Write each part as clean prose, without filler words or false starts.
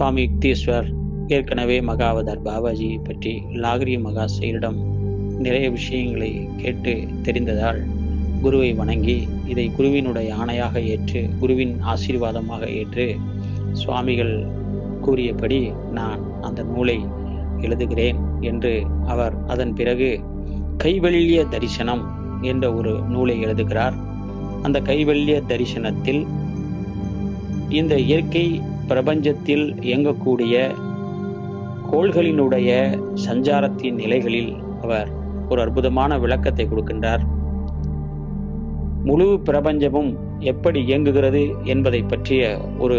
சுவாமி யுக்தீஸ்வர் ஏற்கனவே மகாவதார் பாபாஜி பற்றி லாகிரி மகாசையரிடம் நிறைய விஷயங்களை கேட்டு தெரிந்ததால் குருவை வணங்கி இதை குருவினுடைய ஆணையாக ஏற்று குருவின் ஆசீர்வாதமாக ஏற்று சுவாமிகள் கூறியபடி நான் அந்த நூலை எழுதுகிறேன் என்று அவர் அதன் பிறகு கைவல்ய தரிசனம் என்ற ஒரு நூலை எழுதுகிறார். அந்த கைவல்ய தரிசனத்தில் இந்த இயற்கை பிரபஞ்சத்தில் இயங்கக்கூடிய கோள்களினுடைய சஞ்சாரத்தின் நிலைகளில் அவர் ஒரு அற்புதமான விளக்கத்தை கொடுக்கின்றார். முழு பிரபஞ்சமும் எப்படி இயங்குகிறது என்பதை பற்றிய ஒரு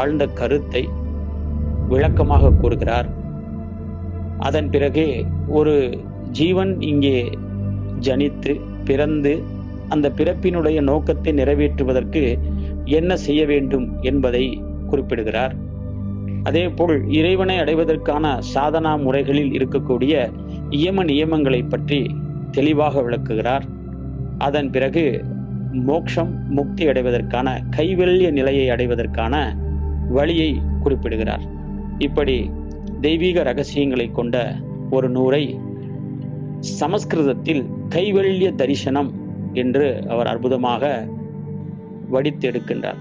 ஆழ்ந்த கருத்தை விளக்கமாக கூறுகிறார். அதன் பிறகு ஒரு ஜீவன் இங்கே ஜனித்து பிறந்து அந்த பிறப்பினுடைய நோக்கத்தை நிறைவேற்றுவதற்கு என்ன செய்ய வேண்டும் என்பதை குறிப்பிடுகிறார். அதேபோல் இறைவனை அடைவதற்கான சாதனா முறைகளில் இருக்கக்கூடிய நியமங்களை பற்றி தெளிவாக விளக்குகிறார். அதன் பிறகு மோட்சம் முக்தி அடைவதற்கான கைவல்ய நிலையை அடைவதற்கான வழியை குறிப்பிடுகிறார். இப்படி தெய்வீக ரகசியங்களை கொண்ட ஒரு நூலை சமஸ்கிருதத்தில் கைவல்ய தரிசனம் என்று அவர் அற்புதமாக வடித்தெடுக்கின்றார்.